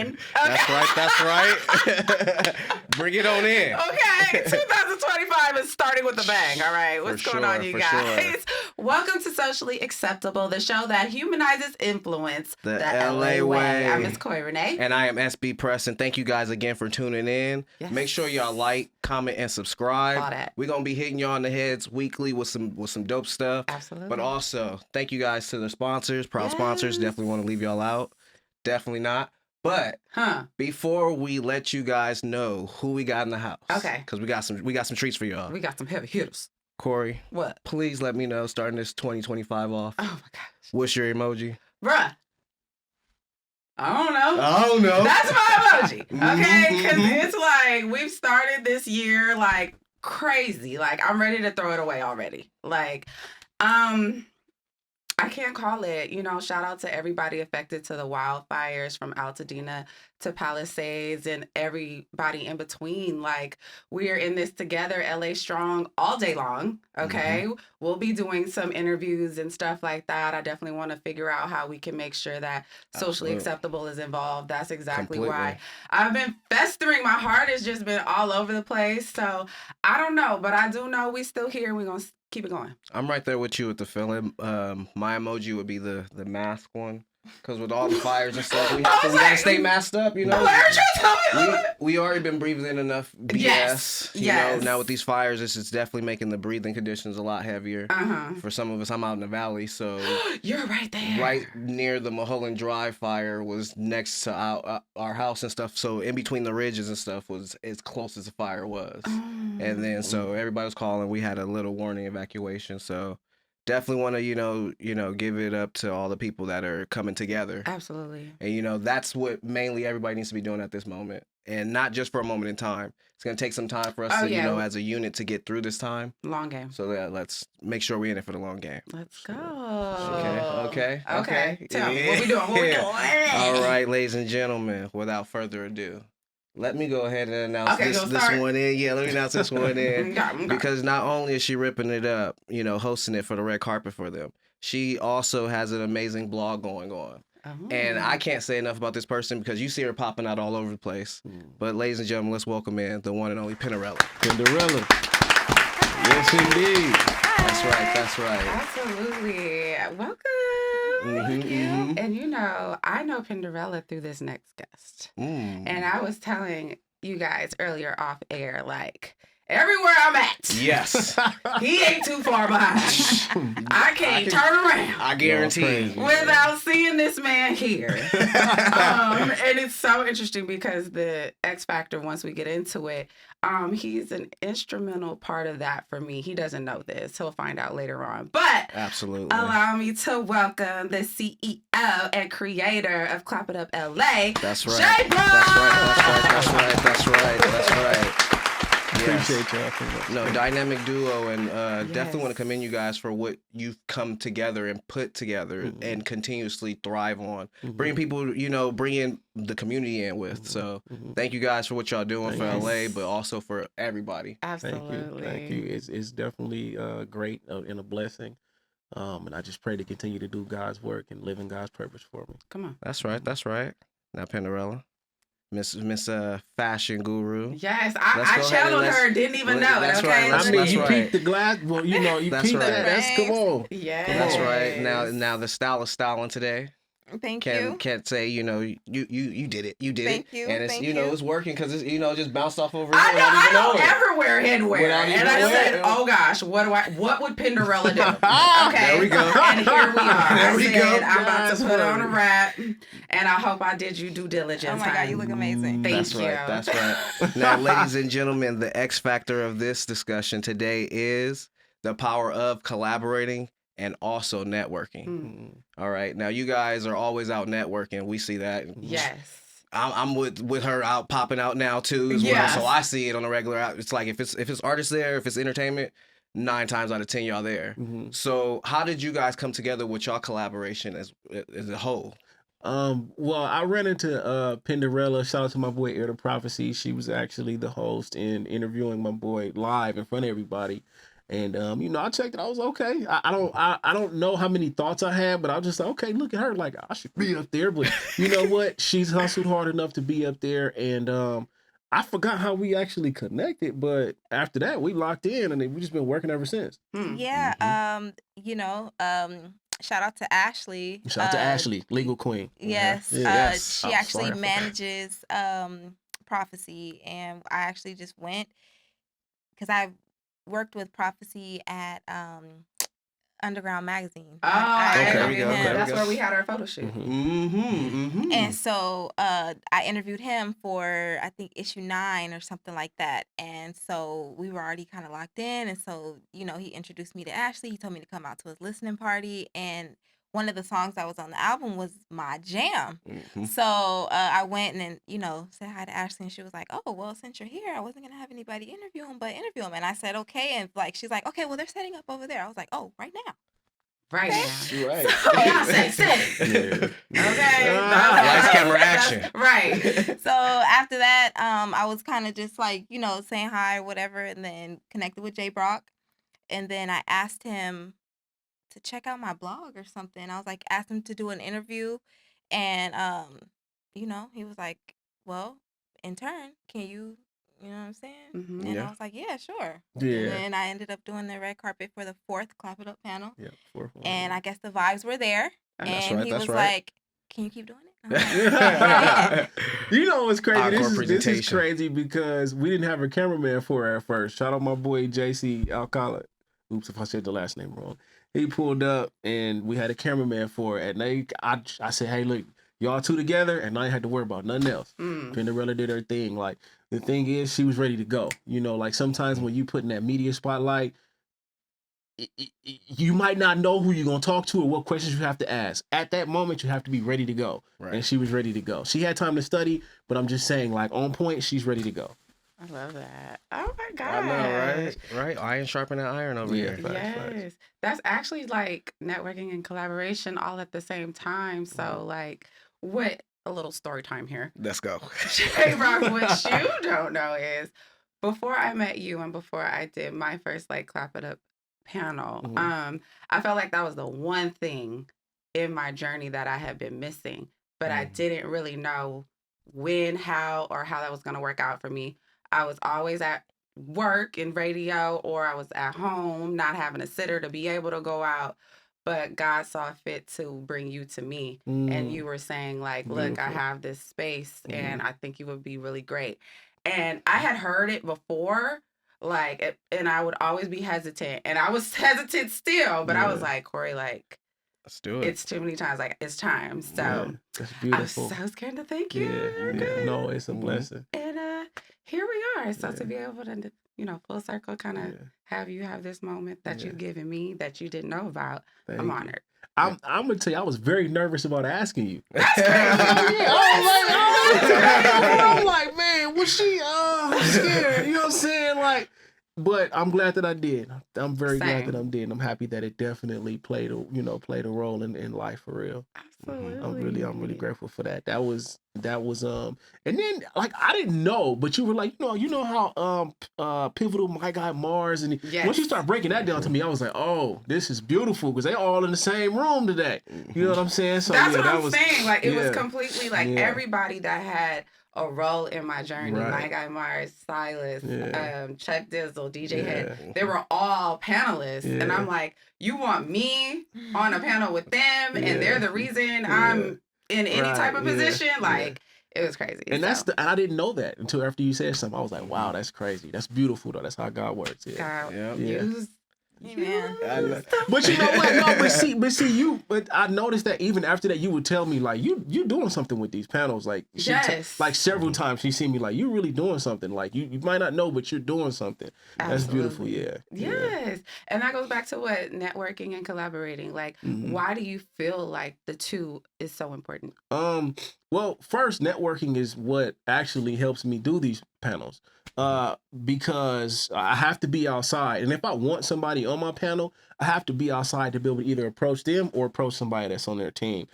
in. Okay? That's right. Bring it on in. Okay, 2025 is starting with a bang, all right? What's going on, you guys? Sure. Welcome to Socially Acceptable, the show that humanizes influence The LA way. I'm Miss Corrie, Renee. And I am SB Preston. Thank you guys again for tuning in. Yes. Make sure y'all like, comment, and subscribe. All that. We're going to be hitting y'all on the heads weekly with some dope stuff. Absolutely. But also, thank you guys to the sponsors, proud sponsors. Definitely want to leave y'all out. Definitely not. But before we let you guys know who we got in the house, okay, because we got some treats for y'all. We got some heavy hitters. Corey, what? Please let me know, starting this 2025 off. Oh my gosh. What's your emoji, bruh? I don't know. I don't know. That's my emoji. Okay, because it's like we've started this year like crazy. Like I'm ready to throw it away already. Like, I can't call it, shout out to everybody affected to the wildfires from Altadena to Palisades and everybody in between. Like, we are in this together, LA strong, all day long, okay? We'll be doing some interviews and stuff like that. I definitely want to figure out how we can make sure that Socially Acceptable is involved. That's exactly why I've been festering. My heart has just been all over the place. So, I don't know, but I do know we still here. We're going to keep it going. I'm right there with you with the feeling. My emoji would be the mask one. Because with all the fires and stuff, we gotta stay masked up, We already been breathing in enough BS. Yes. Now with these fires, it's definitely making the breathing conditions a lot heavier. For some of us, I'm out in the valley, so you're right there. Right near the Mulholland Drive fire was next to our house and stuff. So in between the ridges and stuff was as close as the fire was. And then so everybody was calling. We had a little warning evacuation. So definitely want to, give it up to all the people that are coming together. Absolutely. And, that's what mainly everybody needs to be doing at this moment. And not just for a moment in time. It's going to take some time for us to, as a unit to get through this time. Long game. So let's make sure we're in it for the long game. Let's go. Okay. Tell me, what we doing? All right, ladies and gentlemen, without further ado. Let me go ahead and announce this one in. Yeah, let me announce this one in. Because not only is she ripping it up, hosting it for the red carpet for them, she also has an amazing blog going on. And I can't say enough about this person because you see her popping out all over the place. But ladies and gentlemen, let's welcome in the one and only Pynderrella. Pynderrella. Yes, indeed. That's right. Absolutely. Welcome. Thank you. And I know Pynderrella through this next guest. And I was telling you guys earlier off air, like, everywhere I'm at. Yes. He ain't too far behind. I can't turn around. I guarantee. Without seeing this man here. And it's so interesting because the X Factor, once we get into it, he's an instrumental part of that for me. He doesn't know this. He'll find out later on. But absolutely, allow me to welcome the CEO and creator of Clap It Up LA. That's right. JBROCK. That's right. Appreciate y'all. No, dynamic duo, and definitely want to commend you guys for what you've come together and put together and continuously thrive on. Bring people, bringing the community in with. So thank you guys for what y'all doing for LA, but also for everybody. Absolutely. Thank you. It's definitely great and a blessing. And I just pray to continue to do God's work and live in God's purpose for me. Come on. That's right. Now, Pynderrella. Miss Fashion Guru. Yes, I channeled her, didn't even know it, okay? Right. I mean, you peeped the glass, well, you peeped that. That's, come on. Yeah. That's right. Now the style is styling today. Thank you. Can't say, you did it. You did Thank it. you. And it's, Thank it's working because it's, just bounced off over I here. know everywhere headwear. And I said, oh gosh, what would Pynderrella do? Okay. There we go. And here we are. There we go. I'm about to put on a wrap, and I hope I did you due diligence. Oh my God, you look amazing. Thank you. That's right. Now, ladies and gentlemen, the X factor of this discussion today is the power of collaborating and also networking. All right. Now, you guys are always out networking. We see that. Yes. I'm with her out popping out now too as well. So I see it on a regular. It's like if it's artists there, if it's entertainment, 9 times out of 10 y'all there. So how did you guys come together with y'all collaboration as a whole? Well, I ran into Pynderrella. Shout out to my boy Air to Prophecy. She was actually the host and interviewing my boy live in front of everybody. And I checked it. I was okay. I don't know how many thoughts I had, but I was just like, okay, look at her. Like, I should be up there. But you know what? She's hustled hard enough to be up there. And I forgot how we actually connected, but after that, we locked in, and we just been working ever since. Yeah. Shout out to Ashley. Shout out to Ashley, legal queen. Yes. Yes. She actually manages Prophecy, and I actually just went because I worked with Prophecy at Underground Magazine. That's where we had our photo shoot. And so I interviewed him for, I think, issue 9 or something like that. And so we were already kind of locked in. And so, he introduced me to Ashley. He told me to come out to his listening party. And one of the songs that was on the album was my jam. So I went and, said hi to Ashley. And she was like, oh, well, since you're here, I wasn't going to have anybody interview him. And I said, okay. And she's like, okay, well, they're setting up over there. I was like, oh, right now. Right now. Right. So, okay. Lights, camera, action. Right. So after that, I was kind of just like, saying hi or whatever, and then connected with JBROCK. And then I asked him to check out my blog or something. I was like, asked him to do an interview. And, he was like, well, in turn, can you know what I'm saying? And I was like, yeah, sure. Yeah. And then I ended up doing the red carpet for the 4th Clap It Up panel. Yeah, 4th one. And I guess the vibes were there. And he was like, can you keep doing it? Like, you know what's crazy? This is crazy because we didn't have a cameraman for her at first. Shout out my boy JC Alcala. Oops, if I said the last name wrong. He pulled up and we had a cameraman for it. And I said, hey, look, y'all two together, and I ain't had to worry about nothing else. Pynderrella did her thing. Like, the thing is, she was ready to go. Like sometimes when you put in that media spotlight, you might not know who you're going to talk to or what questions you have to ask. At that moment, you have to be ready to go. Right. And she was ready to go. She had time to study, but I'm just saying, like, on point, she's ready to go. I love that. Oh my God. I know, right? Iron sharpening iron over here. Yes. That's actually like networking and collaboration all at the same time. So like a little story time here. Let's go. JBROCK, what you don't know is before I met you and before I did my first like Clap It Up panel, I felt like that was the one thing in my journey that I had been missing, but I didn't really know when, how that was going to work out for me. I was always at work in radio, or I was at home not having a sitter to be able to go out. But God saw fit to bring you to me. And you were saying like, look, I have this space and I think you would be really great. And I had heard it before, like, and I would always be hesitant. And I was hesitant still, but I was like, Corrie, like, let's do it. It's too many times. Like, it's time. So that's beautiful. I'm so scared to thank you. Yeah. No, it's a blessing. And here we are. So to be able to, full circle, kind of have you have this moment that you've given me that you didn't know about, I'm honored. I'm gonna tell you, I was very nervous about asking you. That's crazy. I'm like, man, was she? I'm scared. You know what I'm saying? Like, but I'm glad that I did. I'm very glad that I did. I'm happy that it definitely played a role in life for real. Absolutely. I'm really grateful for that. That was and then like I didn't know, but you were like, you know how pivotal my guy Mars, and once you start breaking that down to me, I was like, oh, this is beautiful because they all in the same room today. You know what I'm saying? So that's what I'm saying. Like it was completely like everybody that had a role in my journey. My guy Mars, Silas, Chuck Dizzle, DJ Head. They were all panelists. And I'm like, you want me on a panel with them and they're the reason I'm in any type of position? Like it was crazy. And and I didn't know that until after you said something. I was like, wow, that's crazy. That's beautiful though. That's how God works. God Amen. But you know what? No, but see, but I noticed that even after that, you would tell me like you doing something with these panels. Like like several times she seen me like you really doing something. Like you might not know, but you're doing something. Absolutely. That's beautiful. Yes, and that goes back to what networking and collaborating. Like, why do you feel like the two is so important? Well, first, networking is what actually helps me do these panels. Because I have to be outside, and if I want somebody on my panel, I have to be outside to be able to either approach them or approach somebody that's on their team.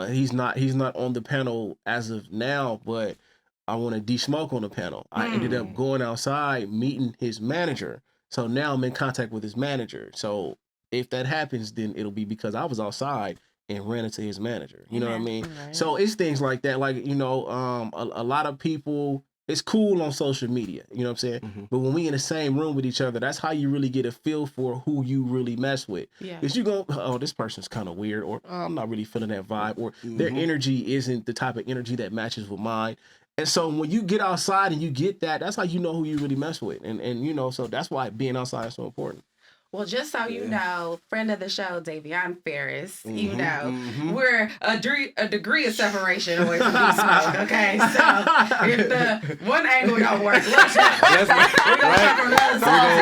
He's not on the panel as of now, but I want to D-Smoke on the panel. I ended up going outside, meeting his manager, So now I'm in contact with his manager. So if that happens, then it'll be because I was outside and ran into his manager. You know what I mean? Right. So it's things like that. Like, you know, a lot of people, it's cool on social media. You know what I'm saying? Mm-hmm. But when we in the same room with each other, that's how you really get a feel for who you really mess with. Yeah. Because you go, oh, this person's kind of weird, or oh, I'm not really feeling that vibe, or their energy isn't the type of energy that matches with mine. And so when you get outside and you get that, that's how you know who you really mess with. And you know, so that's why being outside is so important. Well, just so you know, friend of the show, Davion Ferris, you know, we're a degree of separation away from Beast Smoke, okay? So if the one angle don't work, let's go.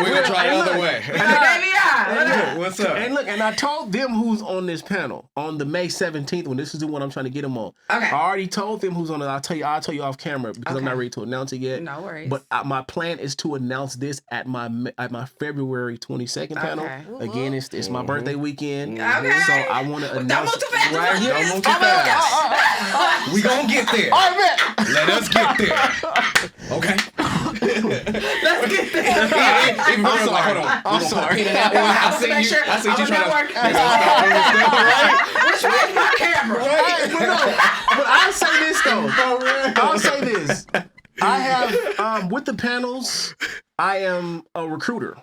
We're going to try another way. Davion, what's up? And look, and I told them who's on this panel on the May 17th, when this is the one I'm trying to get them on. Okay. I already told them who's on it. I'll tell you off camera because I'm not ready to announce it yet. No worries. But my plan is to announce this at my February 22nd panel. Okay. Again, it's my birthday weekend. Okay. So I want to announce. Don't move too fast. Right here. Don't move too fast. We gonna get there. All right, let us get there. Okay. Let's get there. I'm sorry. I see you trying to. Which way is my camera? But I'll say this though. I'll say this. I have with the panels, I am a recruiter.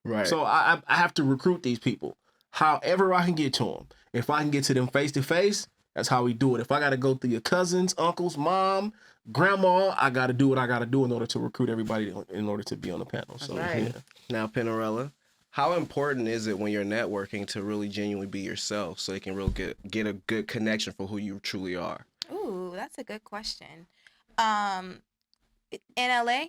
Right. So I have to recruit these people however I can get to them. If I can get to them face to face, that's how we do it. If I got to go through your cousins, uncles, mom, grandma, I got to do what I got to do in order to recruit everybody in order to be on the panel. So right. Yeah. Now, Pynderrella, how important is it when you're networking to really genuinely be yourself so you can really get a good connection for who you truly are? Ooh, that's a good question. In LA?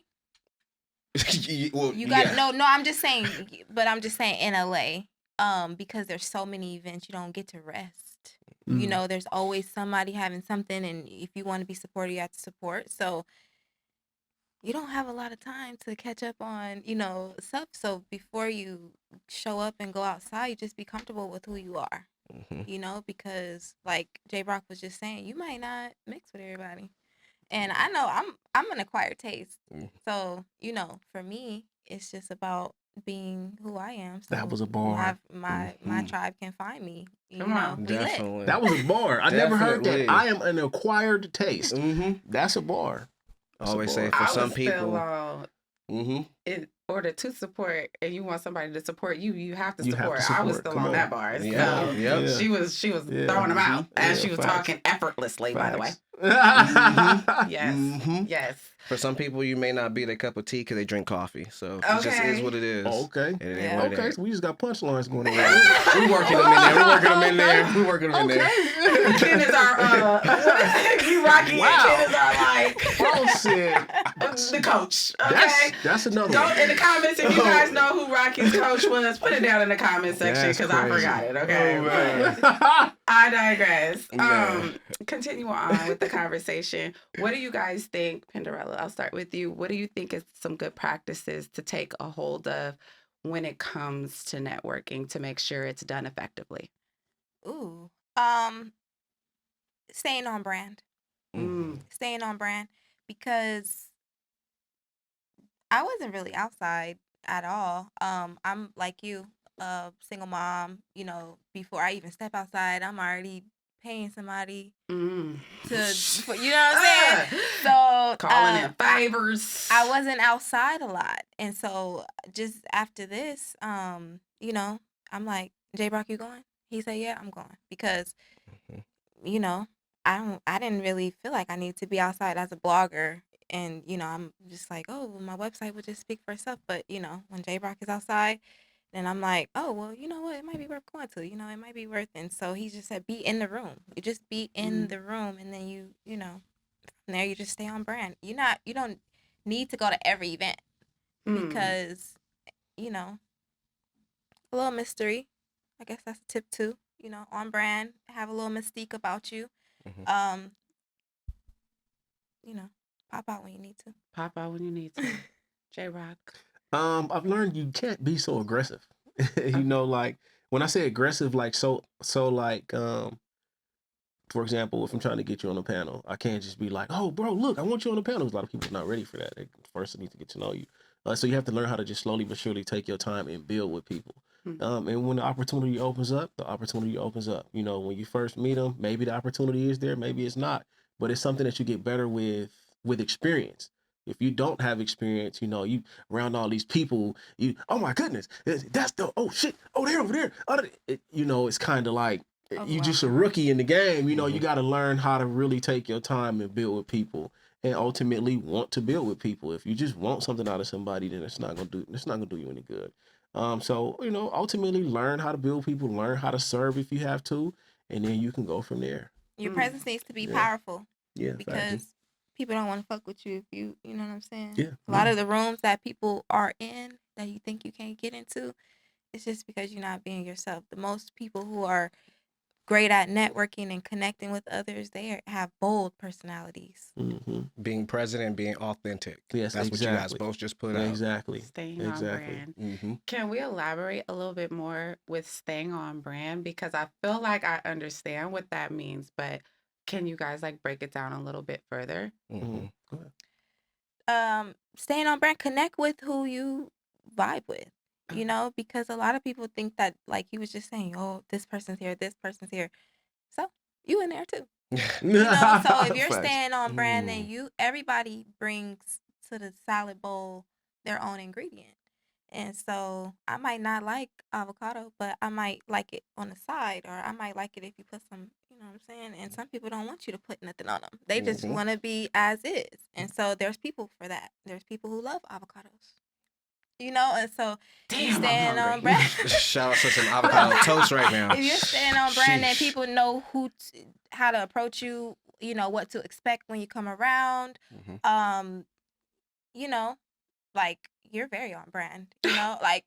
Well, you got no. I'm just saying in LA, because there's so many events, you don't get to rest. You know, there's always somebody having something, and if you want to be supportive, you have to support. So you don't have a lot of time to catch up on, you know, stuff. So before you show up and go outside, you just be comfortable with who you are. You know, because like JBROCK was just saying, you might not mix with everybody. And I know I'm an acquired taste. So, you know, for me, it's just about being who I am. So that was a bar. My tribe can find me. Come on. Definitely. That was a bar. I never heard that. I am an acquired taste. That's a bar. I always say for some people. In order to support, and you want somebody to support you, you have to support. I was still on that bar. So she was throwing them out as she was talking effortlessly, by the way. Yes. For some people, you may not be their cup of tea because they drink coffee. So it just is what it is. Okay. Okay. So we just got punchlines going on. We're working them in there. Ken is our you Rocky. Wow. Ken is our the coach. Okay. That's another one. In the comments, if you guys know who Rocky's coach was, put it down in the comment section because I forgot it. Okay. I digress. Continue on with the conversation. What do you guys think, Pynderrella? I'll start with you. What do you think is some good practices to take a hold of when it comes to networking to make sure it's done effectively? Ooh, staying on brand. Staying on brand, because I wasn't really outside at all. I'm like you, single mom. You know, before I even step outside, I'm already paying somebody to, you know what I'm saying? So calling in favors. I wasn't outside a lot, and so just after this, you know, I'm like, JBROCK, you going? He said, yeah, I'm going, because, you know, I didn't really feel like I needed to be outside as a blogger, and you know, I'm just like, oh, well, my website would just speak for itself. But you know, when JBROCK is outside, then I'm like, oh, well, you know what? It might be worth going to. You know, it might be worth. And so he just said, be in the room. You just be in the room, and then you know, from there you just stay on brand. You don't need to go to every event because, you know, a little mystery. I guess that's a tip too. You know, on brand, have a little mystique about you. You know, pop out when you need to. Pop out when you need to. JBROCK. I've learned you can't be so aggressive. You know, like when I say aggressive, like so like for example, if I'm trying to get you on a panel, I can't just be like, oh bro, look, I want you on the panel. A lot of people are not ready for that. They first need to get to know you. So you have to learn how to just slowly but surely take your time and build with people. And when the opportunity opens up, the opportunity opens up. You know, when you first meet them, maybe the opportunity is there, maybe it's not, but it's something that you get better with experience. If you don't have experience, you know, you around all these people, oh my goodness, that's oh shit, they're over there. You know, it's kind of like you just a rookie in the game. You know, you got to learn how to really take your time and build with people, and ultimately want to build with people. If you just want something out of somebody, then it's not gonna do you any good. So, you know, ultimately learn how to build people, learn how to serve if you have to, and then you can go from there. Your presence needs to be powerful. Yeah, because people don't want to fuck with you if you know what I'm saying? Yeah. A lot of the rooms that people are in that you think you can't get into, it's just because you're not being yourself. The most people who are great at networking and connecting with others, they have bold personalities. Being present and being authentic. Yes, that's what you guys both just put out. Exactly. Staying on brand. Can we elaborate a little bit more with staying on brand? Because I feel like I understand what that means, but can you guys like break it down a little bit further? Staying on brand, connect with who you vibe with, you know, because a lot of people think that, like you was just saying, oh, this person's here, so you in there too. You know, so if you're staying on brand, then everybody brings to the salad bowl their own ingredient. And so I might not like avocado, but I might like it on the side, or I might like it if you put some, you know what I'm saying? And some people don't want you to put nothing on them. They just want to be as is. And so there's people for that. There's people who love avocados. You know, and so you stand on brand. Shout out to some avocado toast right now. If you're staying on brand, then people know how to approach you, you know, what to expect when you come around. You know, like you're very on brand, you know, like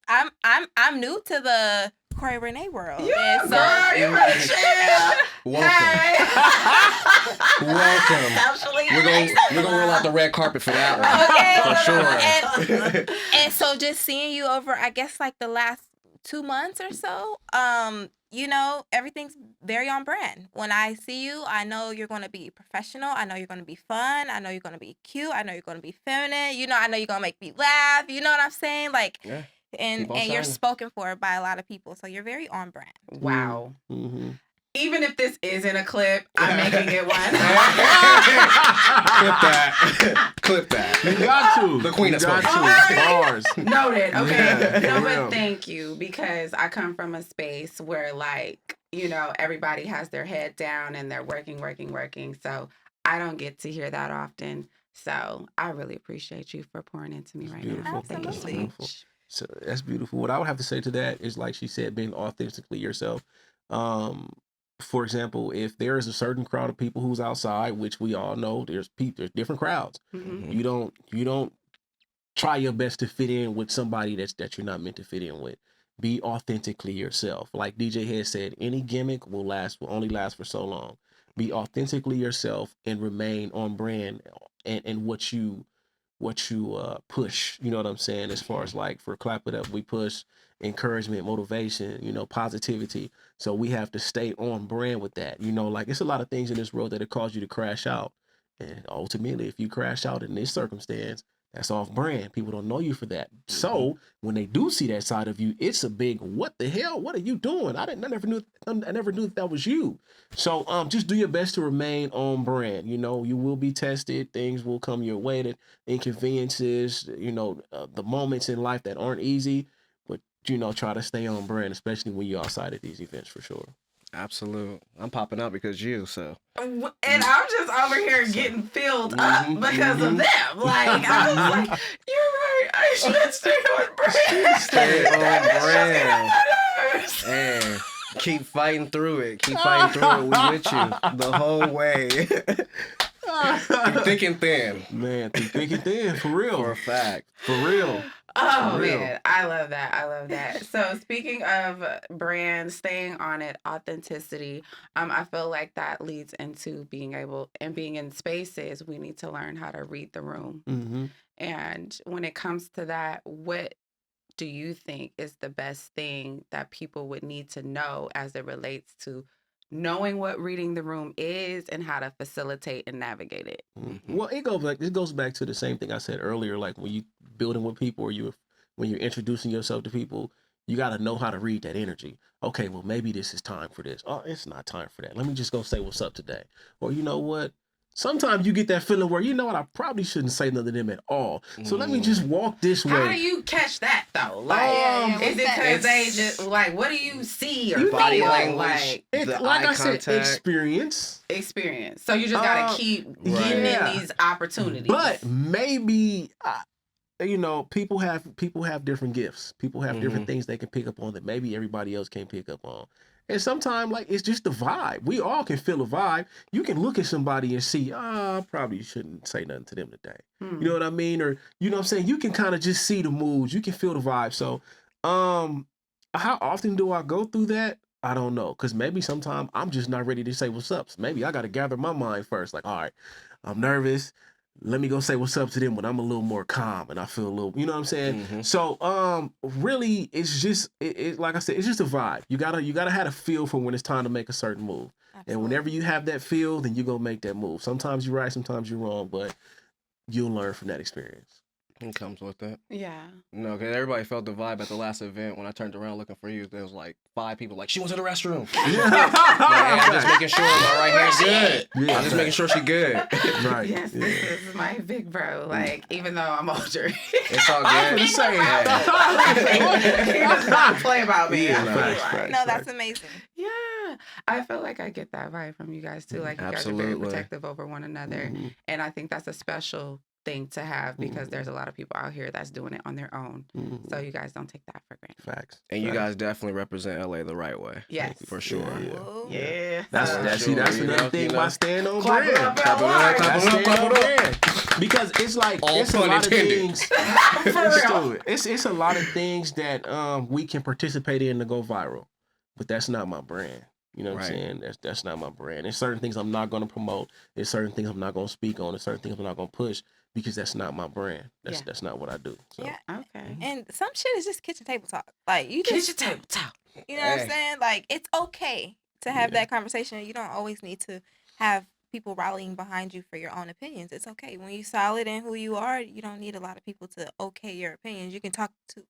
I'm new to the Corrie Renee world. Yeah, so, girl, you're a champ. Welcome. We're gonna roll out the red carpet for that one. For sure. And so just seeing you over, I guess like the last 2 months or so, you know, everything's very on brand. When I see you, I know you're going to be professional. I know you're going to be fun. I know you're going to be cute. I know you're going to be feminine. You know, I know you're going to make me laugh. You know what I'm saying? Like, and you're spoken for by a lot of people. So you're very on brand. Wow. Even if this isn't a clip, I'm making it one. Clip that. You got to. The queen of bars. Noted. Okay. No, but thank you, because I come from a space where, like, you know, everybody has their head down and they're working. So I don't get to hear that often. So I really appreciate you for pouring into me right now. Thank you so much. So that's beautiful. What I would have to say to that is, like she said, being authentically yourself. For example, if there is a certain crowd of people who's outside, which we all know, there's different crowds. You don't try your best to fit in with somebody that you're not meant to fit in with. Be authentically yourself. Like DJ had said, any gimmick will only last for so long. Be authentically yourself and remain on brand and what you push. You know what I'm saying? As far as like for Clap It Up, we push encouragement, motivation, you know, positivity. So we have to stay on brand with that. You know, like it's a lot of things in this world that cause you to crash out. And ultimately, if you crash out in this circumstance, that's off brand. People don't know you for that. So when they do see that side of you, it's a big, what the hell? What are you doing? I never knew that was you. So just do your best to remain on brand. You know, you will be tested. Things will come your way, the inconveniences, you know, the moments in life that aren't easy, but, you know, try to stay on brand, especially when you're outside of these events for sure. Absolute. I'm popping up because you, so. And I'm just over here getting filled up because of them. Like, I was like, you're right. I should stay on brand. Stay on brand. And keep fighting through it. Keep fighting through it. We with you the whole way. Through thick and thin. Man, through thick and thin. For real. For a fact. For real. Oh, man. I love that. So speaking of brand, staying on it, authenticity, I feel like that leads into being in spaces, we need to learn how to read the room. And when it comes to that, what do you think is the best thing that people would need to know as it relates to knowing what reading the room is and how to facilitate and navigate it? Well, it goes back to the same thing I said earlier. Like when you building with people, or when you're introducing yourself to people, you got to know how to read that energy. Okay, well, maybe this is time for this. Oh, it's not time for that. Let me just go say what's up today. Or you know what? Sometimes you get that feeling where, you know what, I probably shouldn't say nothing to them at all. So let me just walk this way. How do you catch that though? Like, is it because they just like, what do you see or body language? Like I said, experience. So you just gotta keep getting in these opportunities. But maybe, you know, people have different gifts. People have different things they can pick up on that maybe everybody else can't pick up on. And sometimes, like, it's just the vibe. We all can feel a vibe. You can look at somebody and see, I probably shouldn't say nothing to them today. You know what I mean? Or, you know what I'm saying? You can kind of just see the moods. You can feel the vibe. So, how often do I go through that? I don't know. Because maybe sometimes I'm just not ready to say what's up. So maybe I got to gather my mind first. Like, all right, I'm nervous. Let me go say what's up to them when I'm a little more calm and I feel a little, you know what I'm saying? So, really, it's just, like I said, it's just a vibe. You gotta have a feel for when it's time to make a certain move. Absolutely. And whenever you have that feel, then you go make that move. Sometimes you're right, sometimes you're wrong, but you'll learn from that experience. It comes with it. Yeah. No, because everybody felt the vibe at the last event. When I turned around looking for you, there was like 5 people like, she went to the restroom. I'm just making sure my right hand's good. I'm just making sure she good. Right. Yes, this is my big bro. Like, even though I'm older. It's all good. He does not play about me. No, that's amazing. Yeah. I feel like I get that vibe from you guys too. Like, you guys are very protective over one another. And I think that's a special thing to have, because there's a lot of people out here that's doing it on their own. So you guys don't take that for granted. Facts. And you guys definitely represent LA the right way. Yes. For sure. Yeah. That's another thing by staying on brand. Because it's like, it's a lot of things. It's a lot of things that we can participate in to go viral. But that's not my brand. You know what I'm saying? That's not my brand. There's certain things I'm not going to promote. There's certain things I'm not going to speak on. There's certain things I'm not going to push, because that's not my brand. That's not what I do. So. Yeah. Okay. And some shit is just kitchen table talk. Like, you just kitchen table talk. You know what I'm saying? Like, it's okay to have that conversation. You don't always need to have people rallying behind you for your own opinions. It's okay. When you're solid in who you are, you don't need a lot of people to okay your opinions. You can talk to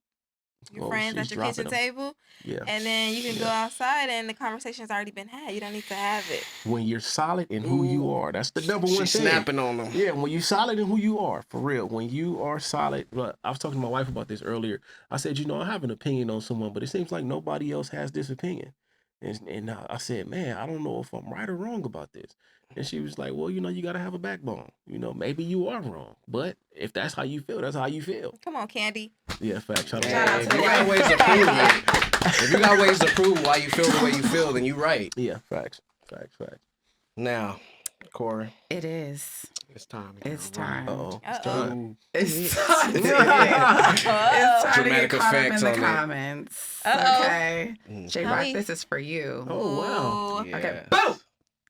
your friends at your kitchen table, and then you can go outside and the conversation's already been had. You don't need to have it. When you're solid in who you are, that's the number one thing. Snapping on them. Yeah, when you're solid in who you are, for real. When you are solid, look, I was talking to my wife about this earlier. I said, you know, I have an opinion on someone, but it seems like nobody else has this opinion. And I said, man, I don't know if I'm right or wrong about this. And she was like, well, you know, you got to have a backbone. You know, maybe you are wrong. But if that's how you feel, that's how you feel. Come on, Candy. Yeah, facts. Shout out to you got ways to prove it. If you got ways to prove why you feel the way you feel, then you're right. Yeah, facts. Now, Corrie. It is. It's time. It's time. Uh-oh. It's time. It's time to get caught up in the comments. Okay. JBROCK, this is for you. Oh, wow. Yeah. Okay. Boom.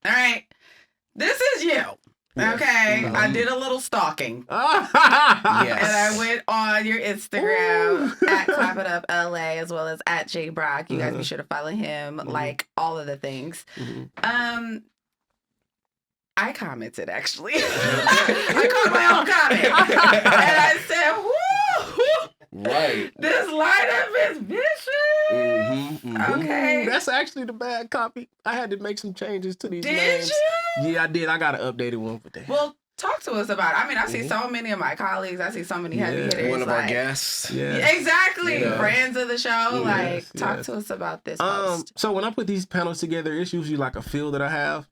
All right. This is you. Okay. I did a little stalking. Yes. And I went on your Instagram at Clap It Up LA, as well as at JBROCK. You guys be sure to follow him, like all of the things. I commented, actually. I caught my own comment. And I said, whoo! Right. This lineup is vicious. Okay. That's actually the bad copy. I had to make some changes to these Did names. you? Yeah, I did. I got an updated one for that. Well, talk to us about it. I mean, I see so many of my colleagues. I see so many heavy hitters. One of our guests. Yeah. Exactly. Friends of the show. Talk to us about this post. So when I put these panels together, it's usually like a feel that I have.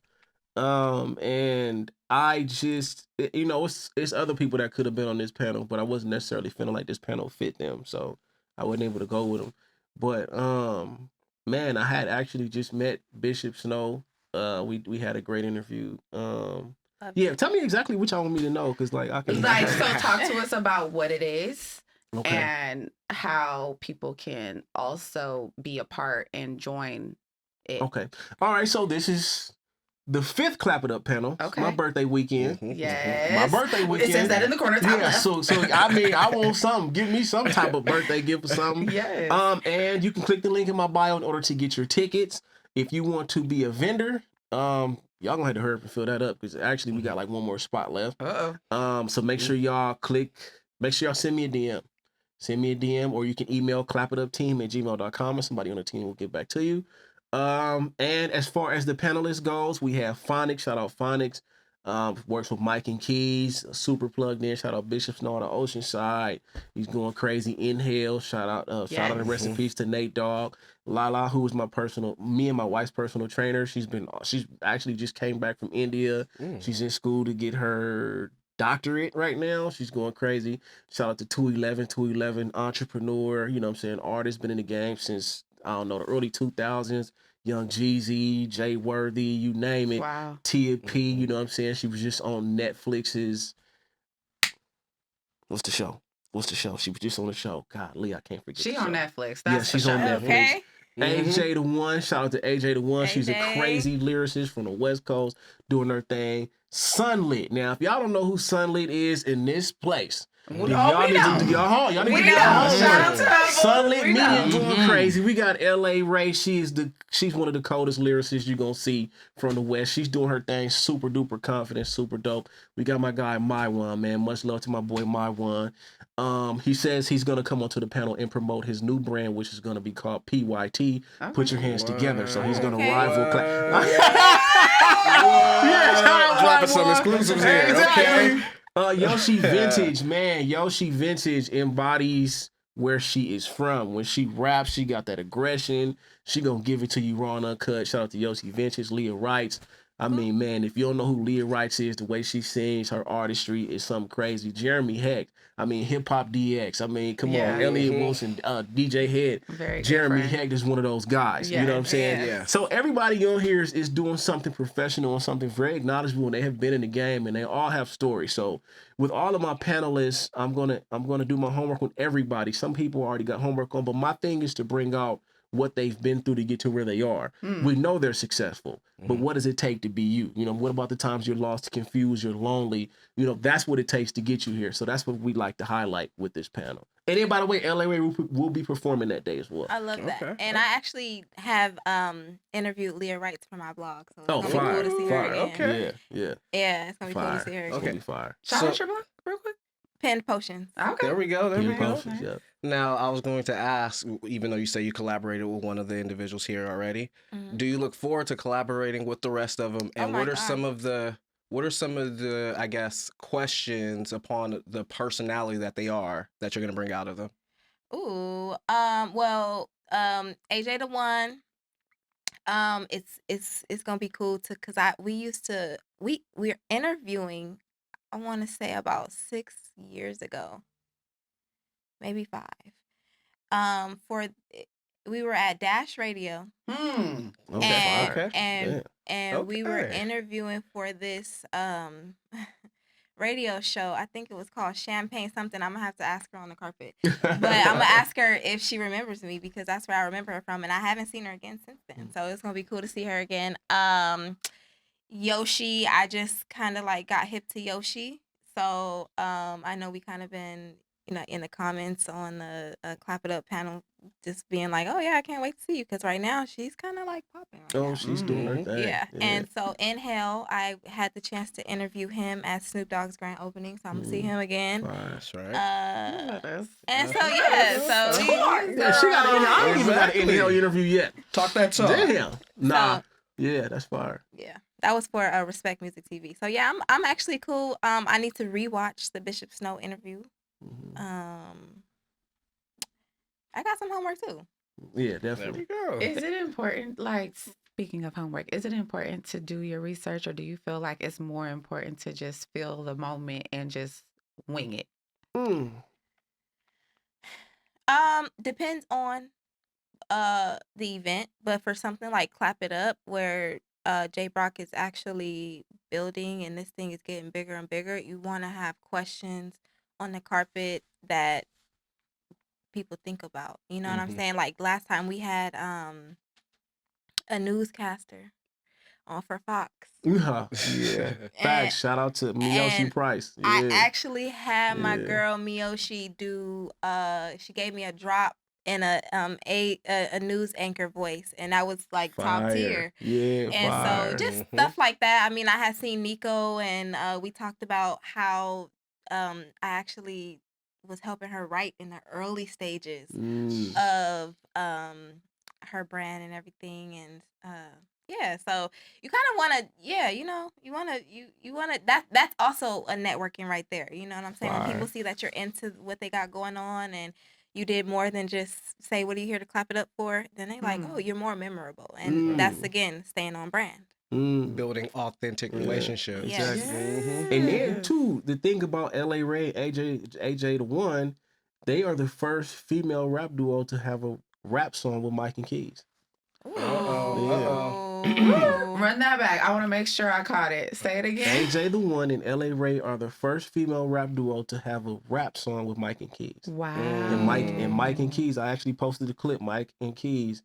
And I just, you know, it's other people that could have been on this panel, but I wasn't necessarily feeling like this panel fit them, so I wasn't able to go with them. But man, I had actually just met Bishop Snow. We had a great interview. Yeah, tell me exactly what y'all want me to know, because like I can so talk to us about what it is. Okay. And how people can also be a part and join it. Okay. All right, so this is the 5th Clap It Up panel. Okay. My birthday weekend. Yes. My birthday weekend. It says that in the corner top left. So I mean, I want something. Give me some type of birthday gift or something. Yes. And you can click the link in my bio in order to get your tickets. If you want to be a vendor, y'all gonna have to hurry up and fill that up, because actually we got like one more spot left. So make sure y'all click make sure y'all send me a DM. Send me a DM, or you can email clapitupteam@gmail.com, and somebody on the team will get back to you. And as far as the panelists goes, we have Phonics. Shout out Phonics. Works with Mike and Keys. Super plugged in. Shout out Bishop Snow on the Oceanside. He's going crazy. Inhale. Shout out and rest in peace to Nate Dogg. Lala, who is me and my wife's personal trainer. She's actually just came back from India. She's in school to get her doctorate right now. She's going crazy. Shout out to 211 entrepreneur, you know what I'm saying, artist, been in the game since, I don't know, the early 2000s. Young Jeezy, Jay Worthy, you name it. Wow. Tia P, you know what I'm saying? She was just on Netflix's, what's the show? She was just on the show. Golly, I can't forget. She on Netflix. She's on Netflix. Okay. AJ the One, shout out to AJ the One. She's a crazy lyricist from the West Coast doing her thing. Sunlit. Now, if y'all don't know who Sunlit is in this place, y'all need to get homework. Sunlit Media going crazy. We got LA Ray. She's one of the coldest lyricists you're gonna see from the West. She's doing her thing, super duper confident, super dope. We got my guy My One, man. Much love to my boy My One. He says he's gonna come onto the panel and promote his new brand, which is gonna be called PYT. Put your hands together. So he's gonna rival. Dropping some exclusives here. Exactly. Yoshi Vintage, man. Yoshi Vintage embodies where she is from. When she raps, she got that aggression. She gonna give it to you raw and uncut. Shout out to Yoshi Vintage. Leah Wrights. I mean, man, if you don't know who Leah Wrights is, the way she sings, her artistry is something crazy. Jeremy Heck. I mean, Hip Hop DX. I mean, come on. Elliot Wilson, DJ Head. Jeremy Heck is one of those guys. You know what I'm saying? Yeah. So everybody on here is doing something professional and something very acknowledgeable, and they have been in the game, and they all have stories. So with all of my panelists, I'm gonna do my homework with everybody. Some people already got homework on, but my thing is to bring out what they've been through to get to where they are. We know they're successful, but what does it take to be you? You know, what about the times you're lost, confused, you're lonely? You know, that's what it takes to get you here. So that's what we like to highlight with this panel. And then, by the way, LA Ray will be performing that day as well. I love that. Okay. And I actually have interviewed Leah Wrights for my blog. So it's gonna be cool to see her again. Okay. Yeah, it's gonna be cool to see her again. It's gonna be fire. Shout out your blog real quick. Pinned Potions. Okay. There we go. Potions, yeah. Now, I was going to ask, even though you say you collaborated with one of the individuals here already, do you look forward to collaborating with the rest of them? And what are some of the, I guess, questions upon the personality that they are that you're going to bring out of them? Ooh, AJ the One. It's gonna be cool we're interviewing, I want to say about 6 years ago, maybe 5. We were at Dash Radio. And we were interviewing for this radio show. I think it was called Champagne something. I'm gonna have to ask her on the carpet, but I'm gonna ask her if she remembers me, because that's where I remember her from, and I haven't seen her again since then. So it's gonna be cool to see her again. Yoshi, I just kind of like got hip to Yoshi, so I know we kind of been, you know, in the comments on the Clap It Up panel, just being like, oh yeah, I can't wait to see you, because right now she's kind of like popping. She's doing her thing. Yeah. And so Inhale, I had the chance to interview him at Snoop Dogg's grand opening, so I'm gonna see him again. That's right. And so she got I ain't even got an Inhale interview yet. Talk that talk. Damn. Nah. Yeah, that's fire. Yeah. That was for Respect Music TV. So yeah, I'm actually cool. I need to rewatch the Bishop Snow interview. I got some homework too. Yeah, definitely. There we go. Is it important, like, speaking of homework, is it important to do your research, or do you feel like it's more important to just feel the moment and just wing it? Depends on the event, but for something like Clap It Up, where JBROCK is actually building and this thing is getting bigger and bigger, you want to have questions on the carpet that people think about. You know what I'm saying? Like last time we had a newscaster on for Fox. Yeah. Facts. Shout out to Miyoshi Price. Yeah. I actually had my girl Miyoshi do she gave me a drop in a news anchor voice, and that was like top tier. Yeah. And so just stuff like that. I mean, I had seen Nico, and we talked about how I actually was helping her write in the early stages of her brand and everything, and yeah, so you kind of want to, yeah, you want to, that's also a networking right there. You know what I'm saying? When people see that you're into what they got going on and you did more than just say, what are you here to clap it up for? Then they like, oh, you're more memorable. And that's, again, staying on brand. Building authentic relationships. Yes. Exactly. And then, too, the thing about L.A. Ray, AJ the One, they are the first female rap duo to have a rap song with Mike and Keys. Run that back. I want to make sure I caught it. Say it again. AJ the One and L.A. Ray are the first female rap duo to have a rap song with Mike and Keys. Wow. And Mike and Keys, I actually posted a clip. Mike and Keys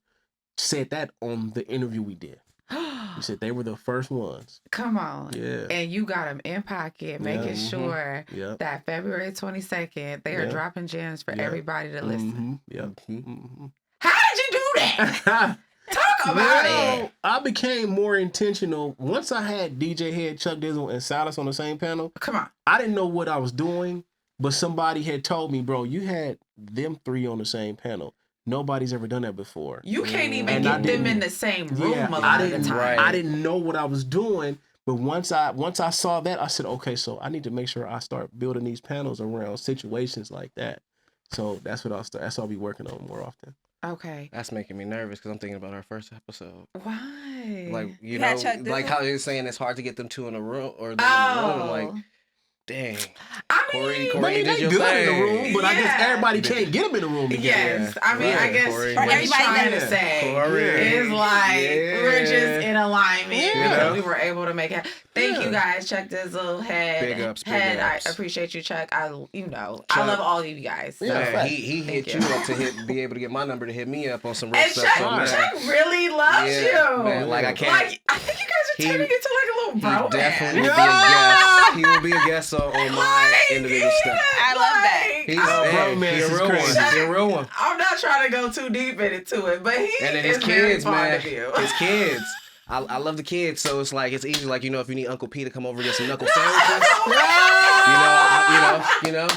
said that on the interview we did. He said they were the first ones. Come on. Yeah. And you got them in pocket, making sure that February 22nd, they are dropping gems for everybody to listen. How did you do that? Talk about it. I became more intentional once I had DJ Head, Chuck Dizzle, and Silas on the same panel. Come on. I didn't know what I was doing, but somebody had told me, bro, you had them three on the same panel. Nobody's ever done that before. You can't even get them in the same room a lot of the time. I didn't know what I was doing, but once I saw that, I said, okay, so I need to make sure I start building these panels around situations like that. So that's what I'll be working on more often. Okay. That's making me nervous because I'm thinking about our first episode. Why? Like, you know, like how you're saying it's hard to get them two in a room or in the room. Like, dang. Corrie did your thing. In the room, but I guess everybody can't get them in the room together. Yes. I mean, I guess what he's trying to say is like, we're just in alignment because we were able to make it. Thank you guys, Chuck Dizzle, Head. Big ups. I appreciate you, Chuck. I love all of you guys. So. Man, he hit you up to be able to get my number to hit me up on some real stuff. And Chuck really loves you. Man, like I can't. Like, I think you guys are turning into like a little bro. He definitely will be a guest. He will be a guest on my individual stuff. I love that. He's a real one. I'm not trying to go too deep into it, but he and then is his kids, very fond of you. His kids. I love the kids, so it's like it's easy. Like, you know, if you need Uncle P to come over and get some knuckle sandwiches, you know,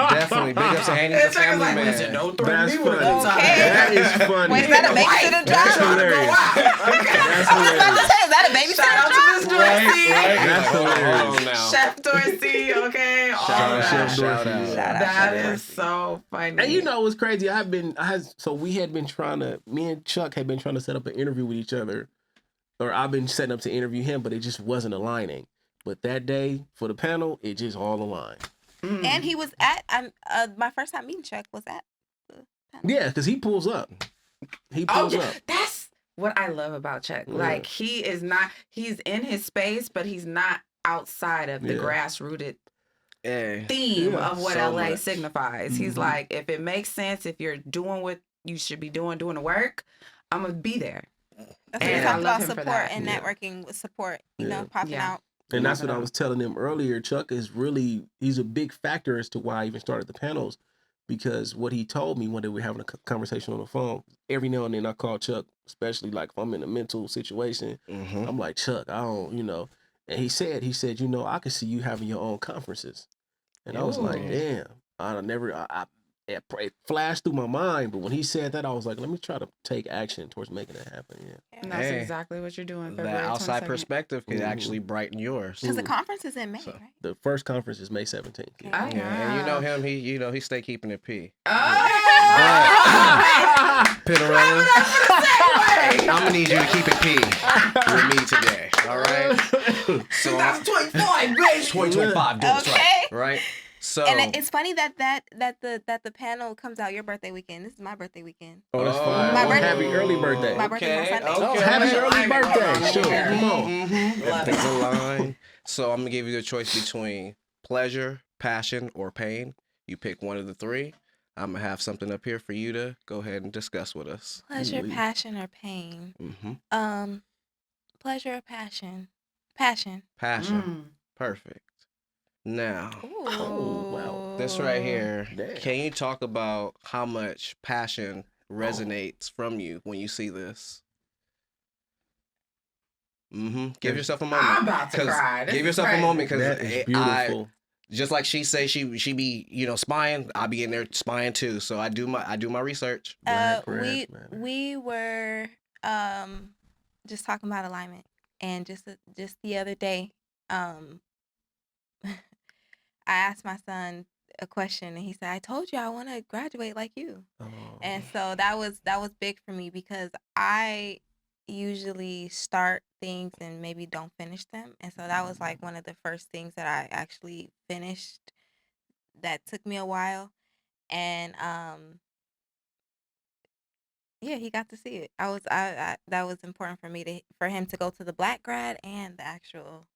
definitely big ups to Annie's a family like, man. Listen, don't threaten me with That is funny. Wait, is that a babysitter job? That's hilarious. I was about to say, is that a babysitter job? Shout out to Miss Dorsey. That's hilarious. Chef Dorsey, okay? Shout out. That is so funny. And you know what's crazy? Me and Chuck had been trying to set up an interview with each other. Or I've been setting up to interview him, but it just wasn't aligning. But that day for the panel, it just all aligned. And he was at my first time meeting Chuck was at the panel. Yeah, because he pulls up. Up. That's what I love about Chuck. Yeah. Like he's in his space, but he's not outside of the grassrooted theme of what LA signifies. He's like, if it makes sense, if you're doing what you should be doing the work, I'm gonna be there. That's what I love him for that. And networking with support, you know, popping out. And that's what I was telling him earlier. Chuck is he's a big factor as to why I even started the panels, because what he told me when they were having a conversation on the phone, every now and then I call Chuck, especially like if I'm in a mental situation, I'm like, Chuck, I don't, you know. And he said, you know, I can see you having your own conferences. And I was like, damn, it flashed through my mind, but when he said that, I was like, let me try to take action towards making it happen. And that's exactly what you're doing. That outside perspective could actually brighten yours. Because the conference is in May, right? The first conference is May 17th. And you know him, he stay keeping it P. Pynderrella, I'm gonna need you to keep it P with me today. All right. So 2025, baby. 2025, dude. Okay. Right. So, and it's funny that the panel comes out your birthday weekend. This is my birthday weekend. Oh, that's fine. Happy early birthday. My birthday on Sunday. Oh, happy early birthday. Sure. Come on. Everything's aligned. So I'm gonna give you the choice between pleasure, passion, or pain. You pick one of the three. I'm gonna have something up here for you to go ahead and discuss with us. Pleasure, passion, or pain. Pleasure or passion? Passion. Perfect. Now, wow. This right here, can you talk about how much passion resonates from you when you see this? Give yourself a moment. I'm about to cry. Give yourself a moment because that is beautiful. just like she say she be, you know, spying, I be in there spying too. So I do my research. We were just talking about alignment, and just the other day, I asked my son a question, and he said, "I told you I want to graduate like you." Oh. And so that was big for me, because I usually start things and maybe don't finish them, and so that was like one of the first things that I actually finished. That took me a while, and yeah, he got to see it. I that was important for him to go to the Black grad and the actual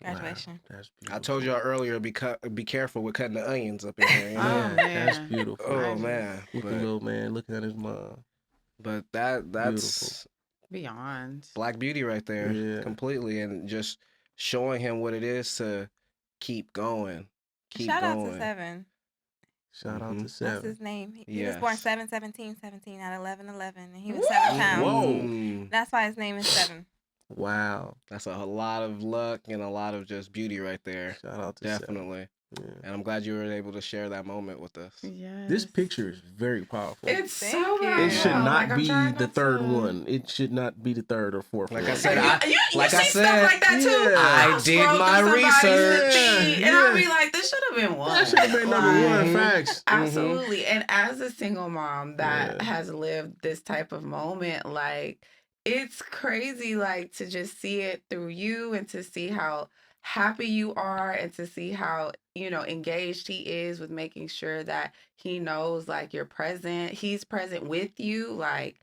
graduation. Wow, that's beautiful. I told y'all earlier, be careful with cutting the onions up in here. You know? Man, that's beautiful. Oh man, little man looking at his mom. But that's beautiful. Beyond Black beauty right there, completely, and just showing him what it is to keep going. Shout out to 7. Shout out to 7. That's his name. He was born 7/17/17 at 11/11, and he was 7 pounds. Whoa! That's why his name is 7. Wow, that's a lot of luck and a lot of just beauty right there. Shout out to definitely. Yeah. And I'm glad you were able to share that moment with us. Yes. This picture is very powerful. It's so good. It should not be the third one. It should not be the third or fourth one. Like I said, you see stuff like that too. Yeah. I did my research. And I'll be like, this should have been one. That should have been number one. Facts. Absolutely. Mm-hmm. And as a single mom that has lived this type of moment, like, it's crazy, like, to just see it through you and to see how happy you are and to see how, you know, engaged he is with making sure that he knows, like, you're present. He's present with you. Like,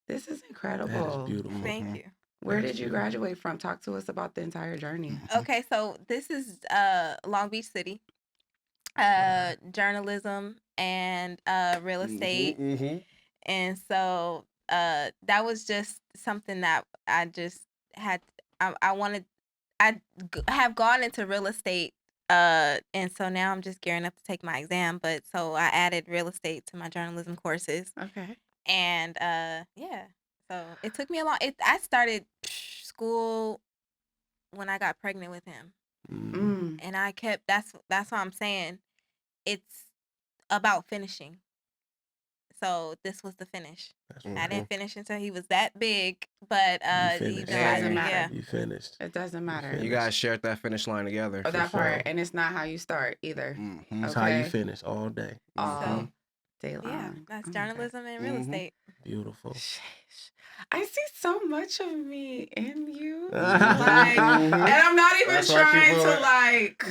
this is incredible. That is beautiful. Thank you. Where did you graduate from? Talk to us about the entire journey. Okay, so this is Long Beach City. Journalism and real estate. Mm-hmm. And so that was just something that I just had. I have gone into real estate, and so now I'm just gearing up to take my exam. But so I added real estate to my journalism courses. Okay. And yeah, so it took me a long. I started school when I got pregnant with him, and I kept. That's what I'm saying. It's about finishing. So this was the finish. I didn't finish until he was that big, but it doesn't matter. Yeah. You finished. It doesn't matter. You guys shared that finish line together. Oh, that part, and it's not how you start either. Mm-hmm. That's how you finish all day. All day long. Yeah, that's journalism and real estate. Beautiful. I see so much of me in you, like, and I'm not even trying to like,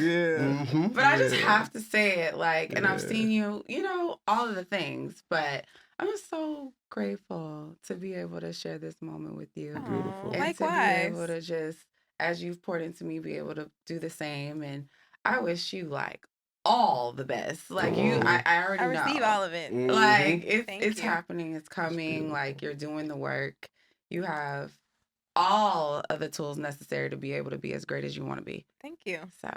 but I just have to say it, like, and I've seen you, you know, all of the things, but I'm just so grateful to be able to share this moment with you. Beautiful. And Likewise. to be able to just, as you've poured into me, be able to do the same. And I wish you like all the best. Like you, I already know. I receive all of it. Like it's happening. It's coming. Like you're doing the work. You have all of the tools necessary to be able to be as great as you want to be. Thank you. So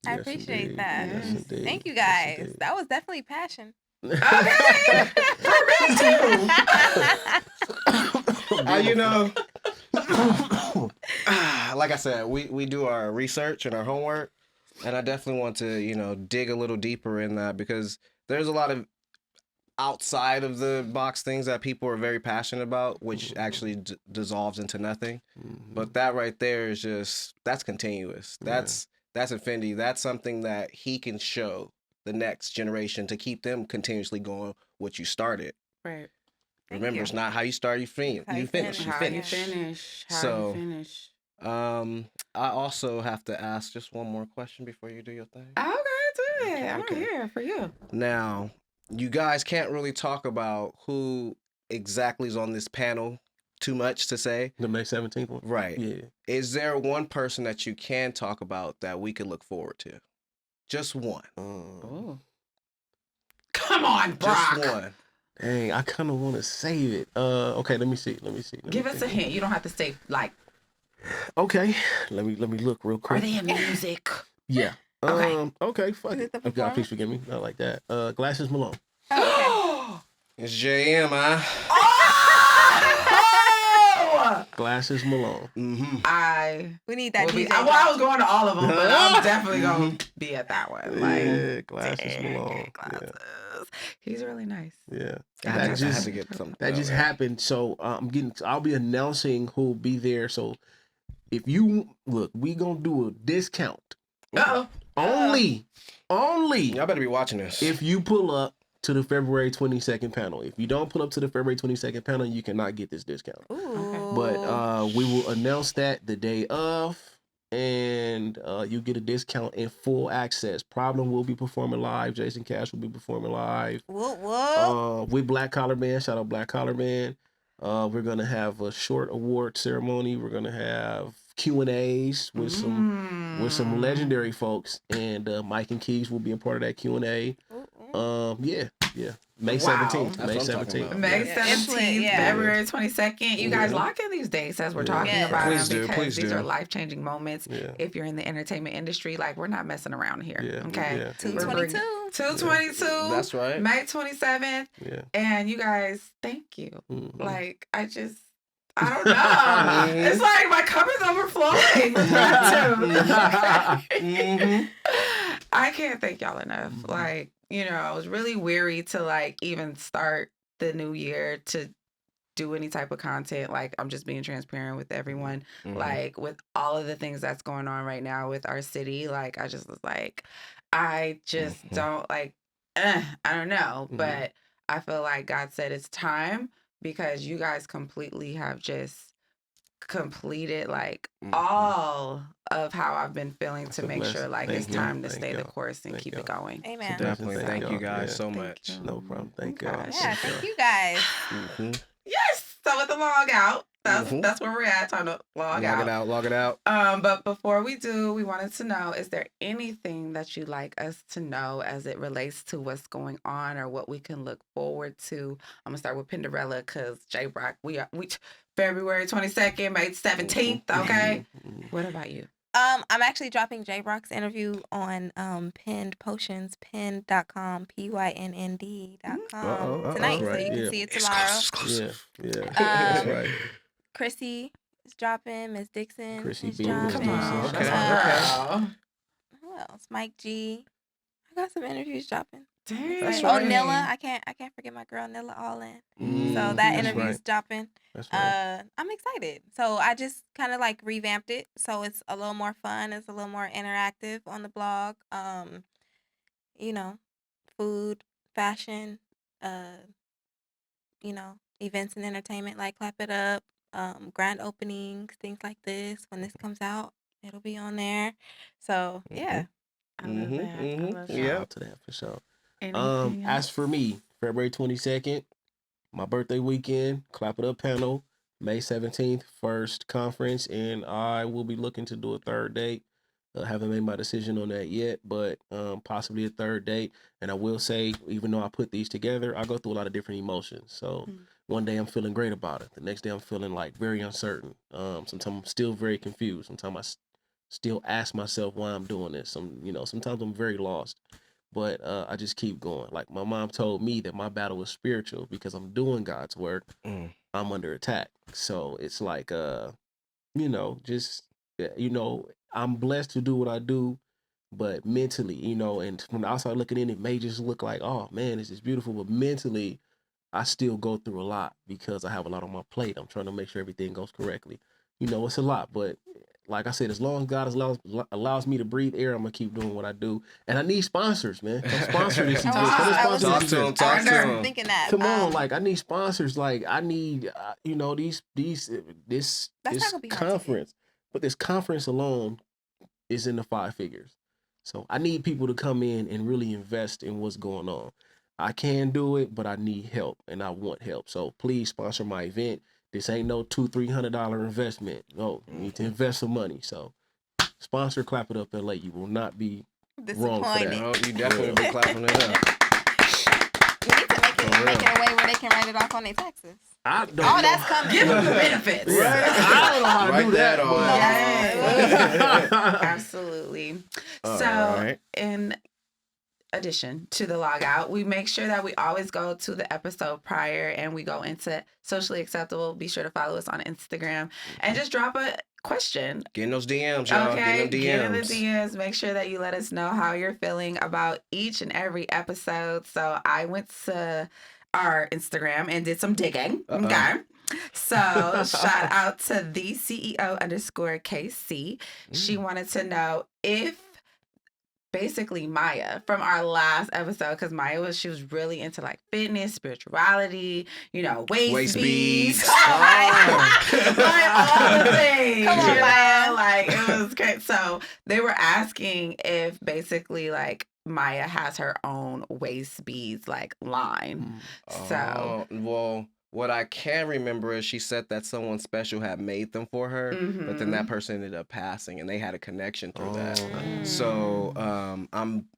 I appreciate that. Yes, thank you guys. Yes, that was definitely passion. Okay. For me too. You know, like I said, we do our research and our homework, and I definitely want to, you know, dig a little deeper in that, because there's a lot of outside of the box things that people are very passionate about, which actually dissolves into nothing. But that right there is just, that's continuous. That's infinity. That's something that he can show the next generation to keep them continuously going what you started. Right. Remember, it's not how you start, you finish. You finish. So, I also have to ask just one more question before you do your thing. Okay, do it. I'm here for you. Now, you guys can't really talk about who exactly is on this panel too much to say. The May 17th one? Right. Yeah. Is there one person that you can talk about that we could look forward to? Just one. Oh. Come on, Brock. Just one. Dang, I kind of want to save it. Okay, let me see. Give us a hint. You don't have to say like. Okay, let me look real quick. Are they in music? Yeah. Okay. Okay. Fuck it. Oh, God, please forgive me. Not like that. Glasses Malone. Okay. It's JM, huh? Glasses Malone. We need that DJ. I was going to all of them, but I'm definitely going to be at that one. Like, Glasses Malone. Glasses. Yeah. He's really nice. Yeah. That just happened. So I'll be announcing who'll be there. So if you look, we gonna do a discount. Only. Y'all better be watching this. If you pull up to the February 22nd panel. If you don't pull up to the February 22nd panel, you cannot get this discount. Ooh. But we will announce that the day of, and you get a discount and full access. Problem will be performing live. Jason Cash will be performing live. With Black Collar Band. Shout out Black Collar Band. We're gonna have a short award ceremony. We're gonna have Q&As with some legendary folks, and Mike and Keys will be a part of that Q&A. Yeah. May 17th. May 17th. May 17th, February 22nd. You guys lock in these dates as we're talking about them, because these are life-changing moments. If you're in the entertainment industry, like, we're not messing around here. Okay. 222. That's right. May 27th. And you guys, thank you. Like, I don't know. It's like my cup is overflowing with gratitude. I can't thank y'all enough. Like, you know, I was really weary to, like, even start the new year to do any type of content. Like, I'm just being transparent with everyone. Like, with all of the things that's going on right now with our city, like, I just was like, I just don't, like, I don't know. But I feel like God said it's time, because you guys completely have just completed, like, all of how I've been feeling to make sure, like, it's time to stay the course and keep it going. Amen. So definitely thank you guys so much. No problem. Thank you. Yeah, thank you guys. Yes. So with the log out, that's where we're at. Time to log out. Log it out. But before we do, we wanted to know, is there anything that you'd like us to know as it relates to what's going on or what we can look forward to? I'm gonna start with Pynderrella, because JBROCK, we February 22nd, May 17th. Okay. What about you? I'm actually dropping JBROCK's interview on Pinned Potions, pinned.com, PYNND.com tonight, so you can see it tomorrow. Exclusive. Yeah. That's right. Chrissy is dropping, Miss Dixon Chrissy is B. dropping. Come on. Okay. Who else? Mike G. I got some interviews dropping. Dang. That's right. Nilla. I can't forget my girl Nilla Allin. So that interview's dropping. That's right. I'm excited. So I just kind of like revamped it, so it's a little more fun. It's a little more interactive on the blog. You know, food, fashion, you know, events and entertainment like Clap It Up, grand openings, things like this. When this comes out, it'll be on there. So yeah. I love that. I love that. Shout out to that for sure. Anything As else? for me, February 22nd, my birthday weekend, Clap It Up panel, May 17th, first conference, and I will be looking to do a third date. Haven't made my decision on that yet, but possibly a third date. And I will say, even though I put these together, I go through a lot of different emotions. So one day I'm feeling great about it. The next day I'm feeling like very uncertain. Sometimes I'm still very confused. Sometimes I still ask myself why I'm doing this. Sometimes I'm very lost. But I just keep going. Like, my mom told me that my battle was spiritual, because I'm doing God's work. I'm under attack. So it's like, I'm blessed to do what I do, but mentally, and from the outside looking in, it may just look like, oh man, this is beautiful. But mentally, I still go through a lot, because I have a lot on my plate. I'm trying to make sure everything goes correctly. It's a lot, but like I said, as long as God allows me to breathe air, I'm gonna keep doing what I do. And I need sponsors, man. Come sponsor this event. Talk to him. Thinking that. Come on, like, I need sponsors. Like, I need, this conference. But this conference alone is in the 5 figures. So I need people to come in and really invest in what's going on. I can do it, but I need help, and I want help. So please sponsor my event. This ain't no $200-300 investment. No, you need to invest some money. So sponsor Clap It Up LA. You will not be wrong for that. No, you definitely be clapping it up. You need to make it a way where they can write it off on their taxes. I don't know. That's coming. Give them the benefits. Right? I don't know how to do that. Yes. Absolutely. All so, right. in addition to the log out, we make sure that we always go to the episode prior and we go into Socially Acceptable. Be sure to follow us on Instagram and just drop a question. Get in those DMs, y'all. Okay, get in the DMs. Make sure that you let us know how you're feeling about each and every episode. So I went to our Instagram and did some digging. Okay. So shout out to the CEO_KC. She wanted to know if basically Maya from our last episode, because Maya she was really into like fitness, spirituality, waist beads. Like all the things. Come on, Maya. Like it was great. So they were asking if basically like Maya has her own waist beads like line. So well, what I can remember is she said that someone special had made them for her, but then that person ended up passing, and they had a connection through that. So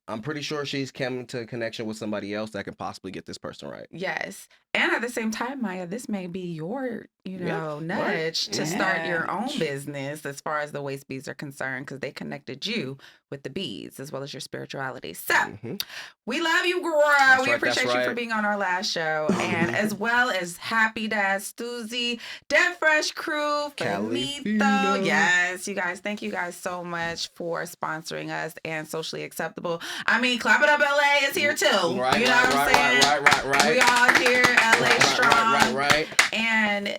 I'm pretty sure she's come to a connection with somebody else that can possibly get this person right. Yes. And at the same time, Maya, this may be your, nudge to start your own business as far as the waist beads are concerned, because they connected you with the beads as well as your spirituality. So we love you, girl. We appreciate you for being on our last show. And as well as Happy Dad, Stuzy, Dead Fresh Crew, Felito. Yes, you guys, thank you guys so much for sponsoring us and Socially Acceptable. I mean, Clap It Up LA is here too. Right, you know what I'm saying? Right. We all here, LA strong. Right. And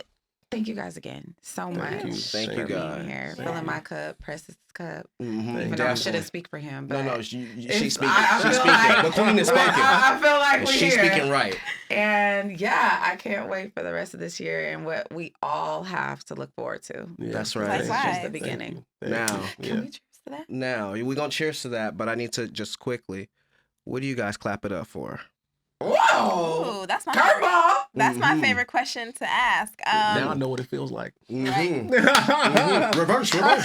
thank you guys again so much. Thank you guys. Being here, filling my cup, Press's cup. Even though I shouldn't speak for him. But no, she's speaking. She's speaking. Like, the queen is speaking. I feel like she's speaking right. And yeah, I can't wait for the rest of this year and what we all have to look forward to. Yeah. That's right. That's just the beginning. Now, can we cheers to that? Now, we're going to cheers to that, but I need to just quickly, what do you guys clap it up for? Whoa! Ooh, that's my curveball. That's my favorite question to ask. Now I know what it feels like. Right. Reverse. I'm not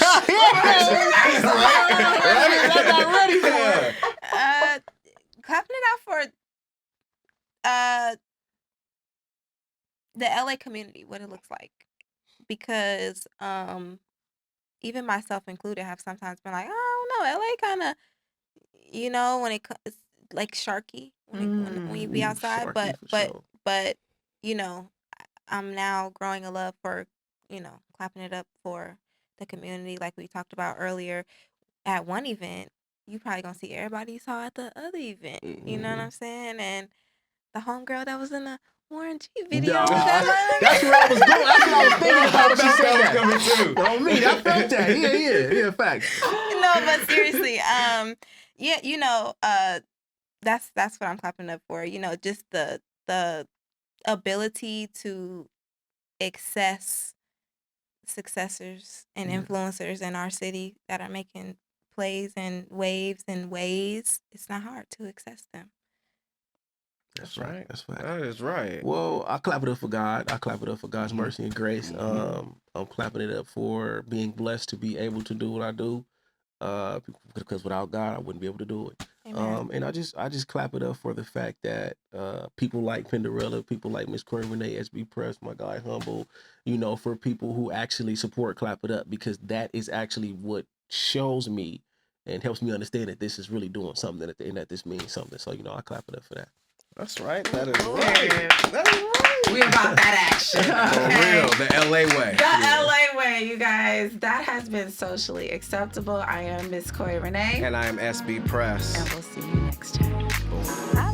ready for it. Clapping it out for the LA community, what it looks like, because even myself included have sometimes been like, I don't know, LA kind of, when it's like sharky when you be outside, but I'm now growing a love for clapping it up for the community, like we talked about earlier. At one event, you probably gonna see everybody you saw at the other event. You know what I'm saying? And the homegirl that was in the Warren G video. That's where I was going. That's what I was thinking about when she said that. Coming too. On me, I felt that. Yeah, facts. No, but seriously, that's what I'm clapping up for. Just the ability to access successors and influencers in our city that are making plays and waves and ways. It's not hard to access them. That's right. That's right. That is right. Well, I clap it up for God. I clap it up for God's mercy and grace. I'm clapping it up for being blessed to be able to do what I do. Because without God, I wouldn't be able to do it. And I just clap it up for the fact that people like Pynderrella, people like Miss Corrie, Renee, SB Press, my guy Humble, for people who actually support Clap It Up, because that is actually what shows me and helps me understand that this is really doing something, and that this means something. So, I clap it up for that. That's right. That is right. That is right. We about that action. Okay? For real. The LA way. The LA way, you guys. That has been Socially Acceptable. I am Miss Corrie Renee. And I am SB Press. And we'll see you next time. Bye.